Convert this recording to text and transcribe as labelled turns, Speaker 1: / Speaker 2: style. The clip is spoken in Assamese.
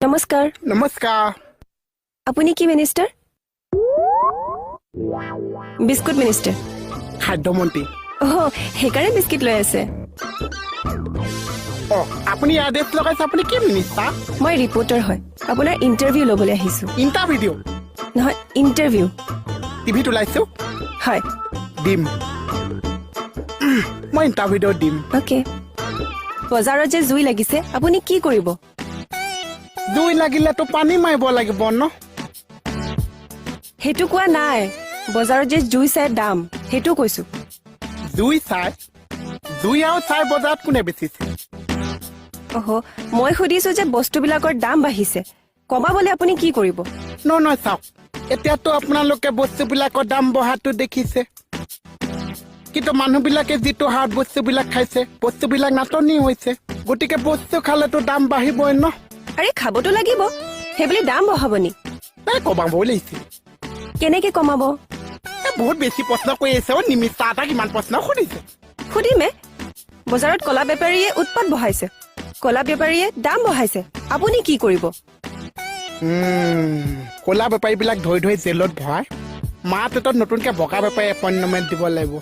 Speaker 1: নমস্কাৰ।
Speaker 2: নমস্কাৰ।
Speaker 1: আপুনি কি মিনিষ্টাৰ? Biscuit minister.
Speaker 2: খাদ্যমন্ত্ৰী।
Speaker 1: সেইকাৰণে বিস্কিট লৈ আছে।
Speaker 2: আপুনি আদেশ লগাইছে, আপুনি কি মিনিষ্টাৰ?
Speaker 1: মই ৰিপৰ্টাৰ হয়, আপোনাৰ ইণ্টাৰভিউ ল'বলৈ আহিছোঁ।
Speaker 2: ইণ্টাৰভিউ?
Speaker 1: নহয়, ইণ্টাৰভিউ।
Speaker 2: টিভিত ওলাইছো?
Speaker 1: হয়।
Speaker 2: দিম। মই ইণ্টাৰভিউ দিম।
Speaker 1: অ'কে। বজাৰত যে জুই লাগিছে, আপুনি কি কৰিব?
Speaker 2: জুই লাগিলেতো পানী মাৰিব লাগিব ন?
Speaker 1: সেইটো কোৱা নাই, বজাৰত যে জুই চাই দাম সেইটো কৈছো।
Speaker 2: জুই চাই? জুই আৰু চাই বজাৰত কোনে বেচিছে?
Speaker 1: মই সুধিছো যে বস্তুবিলাকৰ দাম বাঢ়িছে, কমাবলৈ আপুনি কি কৰিব?
Speaker 2: নহয় চাওক, এতিয়াতো আপোনালোকে বস্তুবিলাকৰ দাম বঢ়াটো দেখিছে, কিন্তু মানুহবিলাকে যিটো হাৰত বস্তুবিলাক খাইছে, বস্তুবিলাক নাটনি হৈছে, গতিকে বস্তু খালেতো দাম বাঢ়িবই ন?
Speaker 1: আৰে খাবতো লাগিব, সেইবুলি দাম বঢ়াব নি?
Speaker 2: কমাব লাগিছিল।
Speaker 1: কেনেকে কমাব?
Speaker 2: বহুত বেছি প্ৰশ্ন কৰি আছে। নিমিষা এটা কিমান প্ৰশ্ন সুধিছে?
Speaker 1: সুধিমে। বজাৰত কলা বেপাৰীয়ে উৎপাত বঢ়াইছে, কলা বেপাৰীয়ে দাম বঢ়াইছে, আপুনি কি কৰিব?
Speaker 2: কলা বেপাৰীবিলাক ধৰি জেলত ভৰাই মাহ পেটত নতুনকে বগা বেপাৰী এপইণ্টমেণ্ট দিব লাগিব।